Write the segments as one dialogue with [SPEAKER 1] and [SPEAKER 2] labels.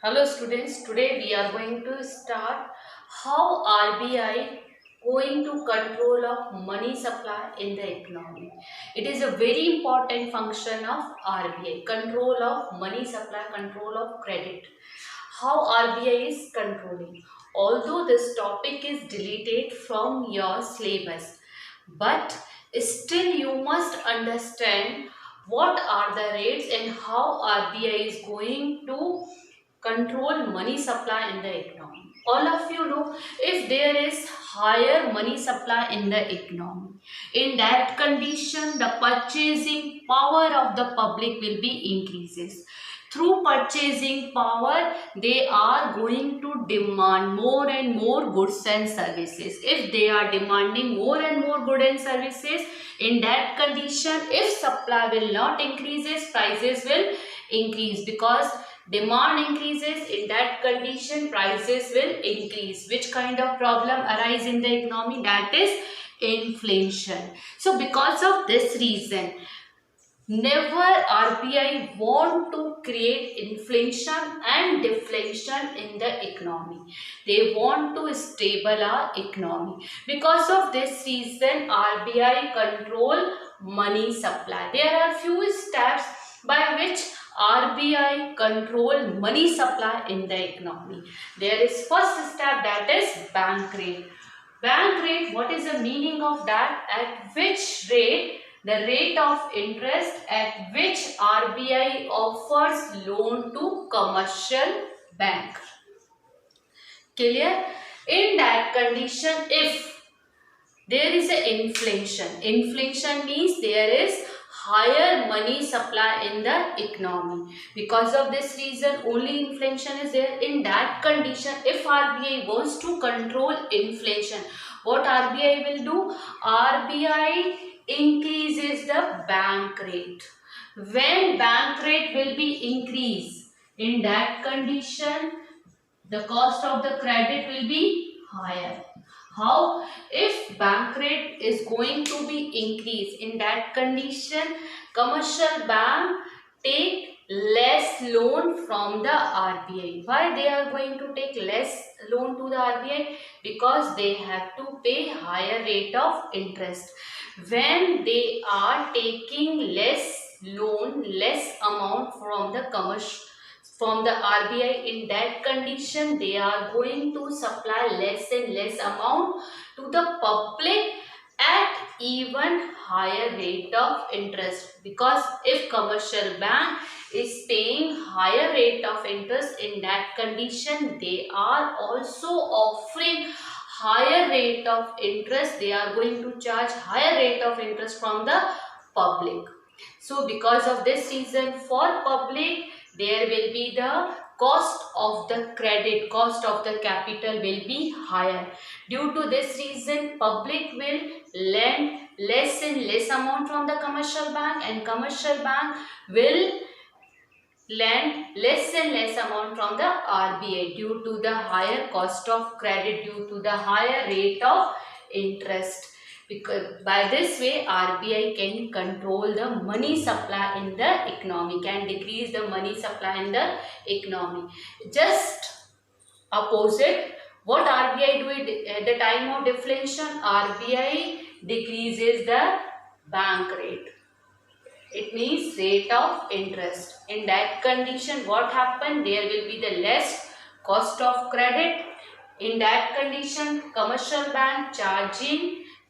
[SPEAKER 1] Hello students, today we are going to start how RBI going to control of money supply in the economy. It is a very important function of RBI, control of money supply, control of credit. How RBI is controlling. Although this topic is deleted from your syllabus, but still you must understand what are the rates and how RBI is going to control money supply in the economy. All of you know, if there is higher money supply in the economy, in that condition the purchasing power of the public will be increases. Through purchasing power they are going to demand more and more goods and services. If they are demanding more and more goods and services, in that condition if supply will not increases, prices will increase, because demand increases. In that condition prices will increase. Which kind of problem arise in the economy? That is inflation. So because of this reason, never RBI want to create inflation and deflation in the economy. They want to stable our economy. Because of this reason, RBI control money supply. There are few steps by which RBI control money supply in the economy. There is first step, that is bank rate. Bank rate, what is the meaning of that? At which rate, the rate of interest at which RBI offers loan to commercial bank. Clear? In that condition, if there is a inflation means there is higher money supply in the economy. Because of this reason only inflation is there. In that condition, if RBI wants to control inflation, what RBI will do? RBI increases the bank rate. When bank rate will be increased, in that condition the cost of the credit will be higher. How? If bank rate is going to be increased, in that condition commercial bank take less loan from the RBI. Why they are going to take less loan to the RBI? Because they have to pay higher rate of interest. When they are taking less loan, less amount from the RBI, in that condition they are going to supply less and less amount to the public at even higher rate of interest. Because if commercial bank is paying higher rate of interest, in that condition they are also offering higher rate of interest. They are going to charge higher rate of interest from the public. So because of this reason, for public there will be the cost of the credit, cost of the capital will be higher. Due to this reason, public will lend less and less amount from the commercial bank, and commercial bank will lend less and less amount from the RBI due to the higher cost of credit, due to the higher rate of interest. Because by this way RBI can control the money supply in the economy, can decrease the money supply in the economy. Just opposite, what RBI do at the time of deflation? RBI decreases the bank rate. It means rate of interest. In that condition, what happened? There will be the less cost of credit. In that condition, commercial bank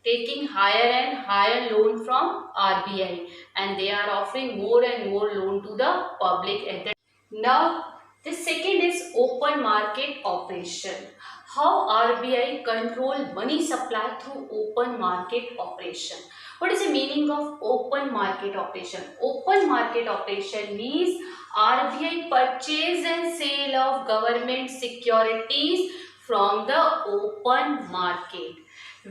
[SPEAKER 1] taking higher and higher loan from RBI, and they are offering more and more loan to the public at the now. The second is open market operation. How RBI control money supply through open market operation. What is the meaning of open market operation? Open market operation means RBI purchase and sale of government securities from the open market.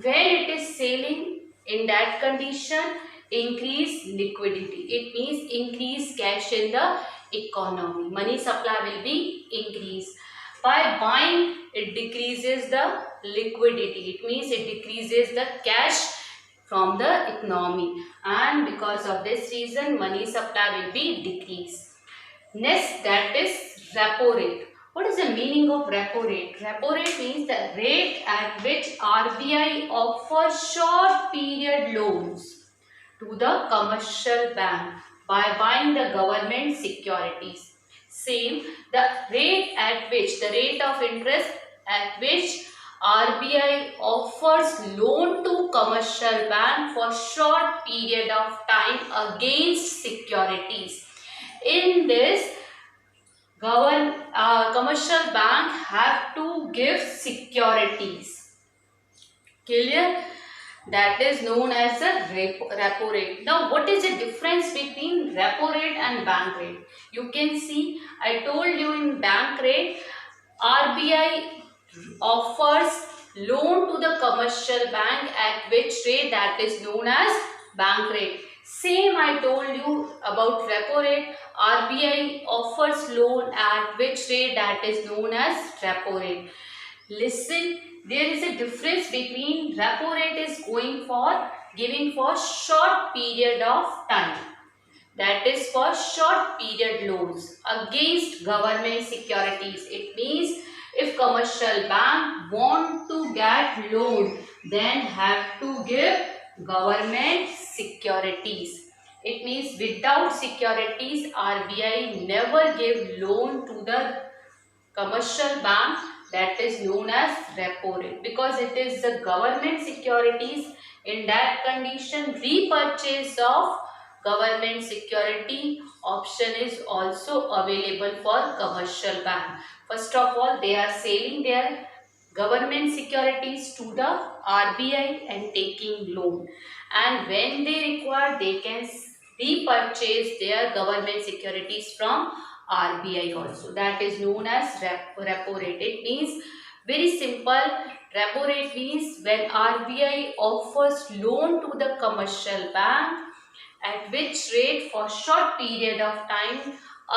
[SPEAKER 1] When it is selling, in that condition increase liquidity. It means increase cash in the economy. Money supply will be increased. By buying, it decreases the liquidity. It means it decreases the cash from the economy, and because of this reason money supply will be decreased. Next, that is repo rate. What is the meaning of repo rate? Repo rate means the rate at which RBI offers short period loans to the commercial bank by buying the government securities. Same, the rate of interest at which RBI offers loan to commercial bank for short period of time against securities. In this, commercial bank have to give securities. Clear? That is known as a repo rate. Now, what is the difference between repo rate and bank rate? You can see, I told you in bank rate, RBI offers loan to the commercial bank at which rate, that is known as bank rate. Same I told you about repo rate. RBI offers loan at which rate, that is known as repo rate. Listen, there is a difference between repo rate is giving for short period of time. That is for short period loans against government securities. It means if commercial bank want to get loan, then have to give government securities. It means without securities, RBI never give loan to the commercial bank, that is known as repo rate, because it is the government securities. In that condition, repurchase of government security option is also available for commercial bank. First of all, they are selling their government securities to the RBI and taking loan, and when they require, they can repurchase their government securities from RBI also. That is known as repo rate. It means very simple. Repo rate means when RBI offers loan to the commercial bank at which rate for short period of time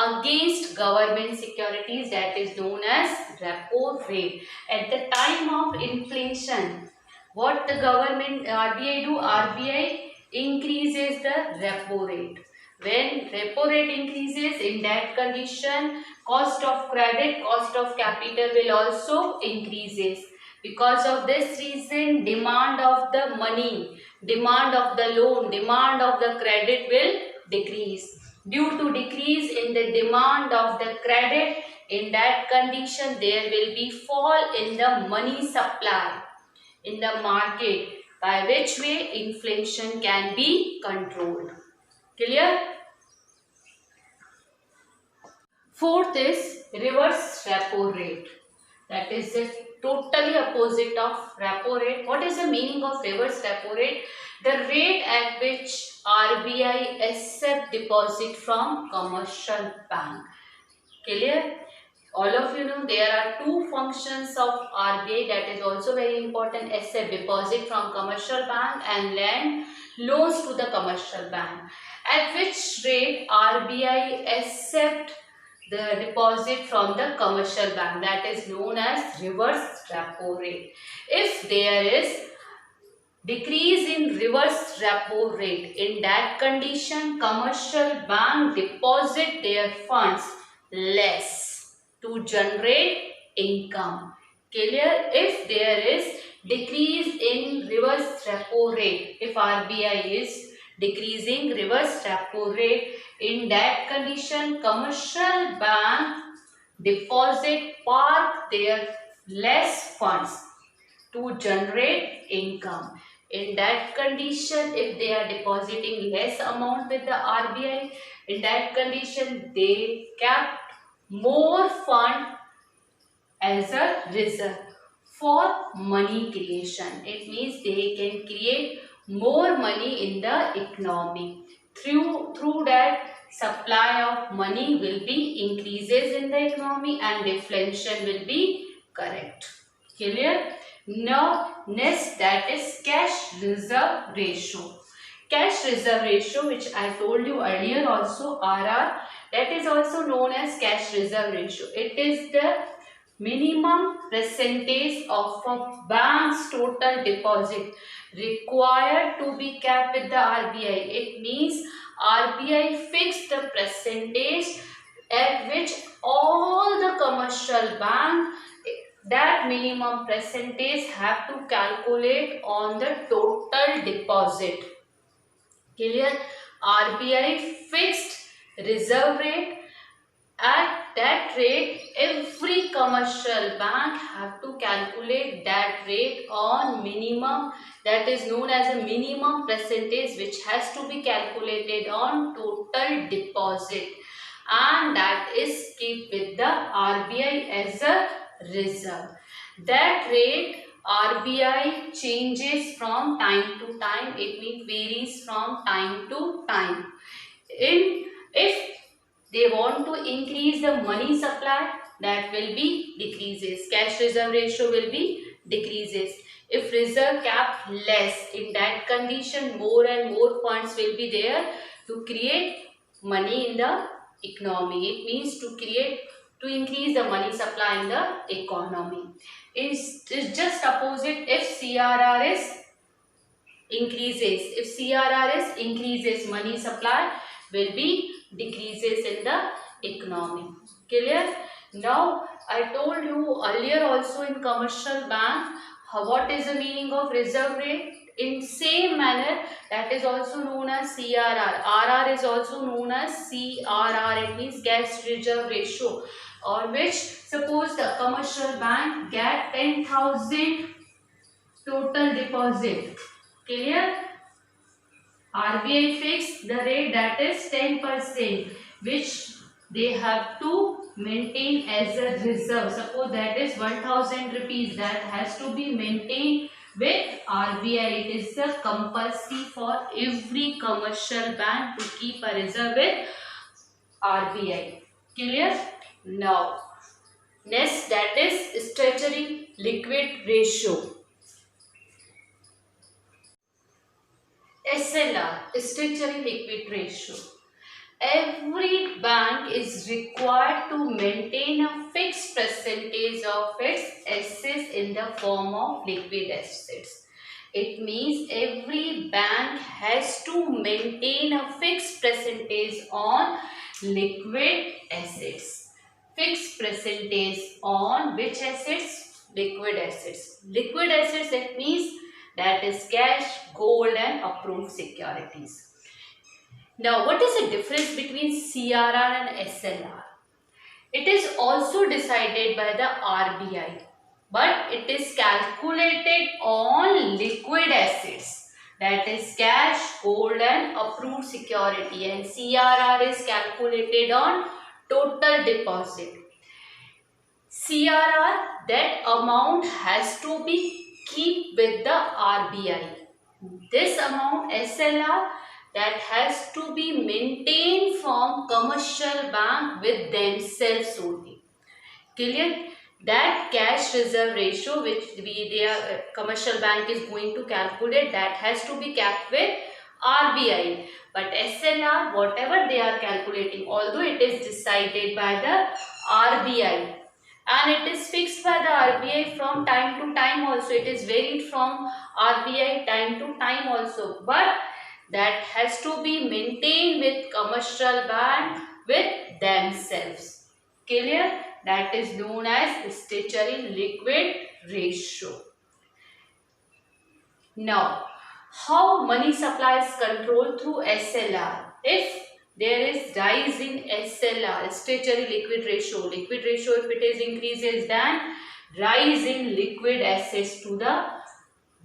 [SPEAKER 1] against government securities, that is known as repo rate. At the time of inflation, what the government RBI do? RBI increases the repo rate. When repo rate increases, in that condition, cost of credit, cost of capital will also increases. Because of this reason, demand of the money, demand of the loan, demand of the credit will decrease. Due to decrease in the demand of the credit, in that condition, there will be fall in the money supply in the market, by which way inflation can be controlled. Clear? Fourth is reverse repo rate. That is the totally opposite of repo rate. What is the meaning of reverse repo rate? The rate at which RBI accept deposit from commercial bank. Clear? All of you know there are two functions of RBI, that is also very important: accept deposit from commercial bank and lend loans to the commercial bank. At which rate RBI accept the deposit from the commercial bank, that is known as reverse repo rate. If there is decrease in reverse repo rate, in that condition commercial bank deposit their funds less to generate income. Clear? If there is decrease in reverse repo rate, if RBI is decreasing reverse repo rate, in that condition commercial bank deposit park their less funds to generate income. In that condition, if they are depositing less amount with the RBI, in that condition they kept more fund as a reserve for money creation. It means they can create more money in the economy. Through that, supply of money will be increases in the economy and inflation will be correct. Clear? Now, next, that is cash reserve ratio. Cash reserve ratio, which I told you earlier also, RR, that is also known as cash reserve ratio. It is the minimum percentage of a bank's total deposit required to be kept with the RBI. It means RBI fixed the percentage at which all the commercial commercial bank, that minimum percentage have to calculate on the total deposit. Clear? RBI fixed reserve rate. At that rate, every commercial bank have to calculate that rate on minimum, that is known as a minimum percentage, which has to be calculated on total deposit, and that is kept with the RBI as a reserve. That rate RBI changes from time to time, it means varies from time to time. If they want to increase the money supply, that will be decreases. Cash reserve ratio will be decreases. If reserve cap less, in that condition more and more funds will be there to create money in the economy. It means to increase the money supply in the economy. It's just opposite if CRR is increases. If CRR is increases, money supply will be decreases in the economy. Clear? Now I told you earlier also in commercial bank what is the meaning of reserve rate. In same manner, that is also known as CRR. RR is also known as CRR. It means cash reserve ratio, on which suppose the commercial bank get 10,000 total deposit. Clear? RBI fixed the rate, that is 10%, which they have to maintain as a reserve. Suppose that is 1000 rupees, that has to be maintained with RBI. It is the compulsory for every commercial bank to keep a reserve with RBI. Clear? Now, next, that is statutory liquid ratio. SLR, statutory liquid ratio. Every bank is required to maintain a fixed percentage of its assets in the form of liquid assets. It means every bank has to maintain a fixed percentage on liquid assets. Fixed percentage on which assets? Liquid assets. Liquid assets, it means that is cash, gold and approved securities. Now, what is the difference between CRR and SLR? It is also decided by the RBI, but it is calculated on liquid assets, that is cash, gold and approved security, and CRR is calculated on total deposit. CRR, that amount has to be keep with the RBI. This amount SLR, that has to be maintained from commercial bank with themselves only. Clear? That cash reserve ratio which their commercial bank is going to calculate, that has to be kept with RBI. But SLR, whatever they are calculating, although it is decided by the RBI, and it is fixed by the RBI from time to time also. It is varied from RBI time to time also. But that has to be maintained with commercial bank with themselves. Clear? That is known as statutory liquid ratio. Now, how money supply is controlled through SLR? If there is rise in SLR, statutory liquid ratio, if it is increases, then rise in liquid assets to the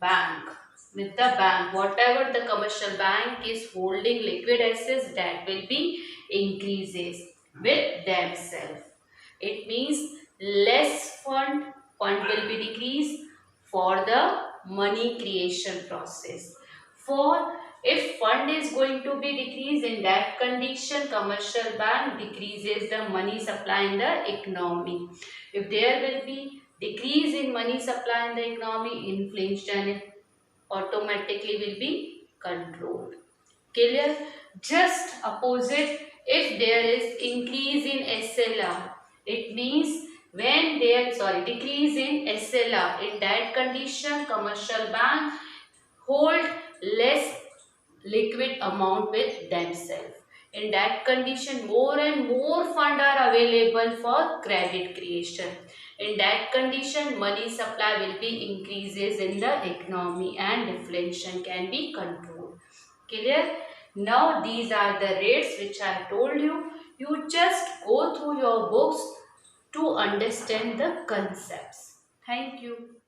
[SPEAKER 1] bank. With the bank, whatever the commercial bank is holding liquid assets, that will be increases with themselves. It means less fund will be decreased for the money creation process. For if fund is going to be decreased, in that condition commercial bank decreases the money supply in the economy. If there will be decrease in money supply in the economy, inflation automatically will be controlled. Clear? Just opposite, if there is increase in SLR, it means when there decrease in SLR, in that condition commercial bank hold less liquid amount with themselves. In that condition, more and more funds are available for credit creation. In that condition, money supply will be increases in the economy and inflation can be controlled. Clear? Now these are the rates which I told you. You just go through your books to understand the concepts. Thank you.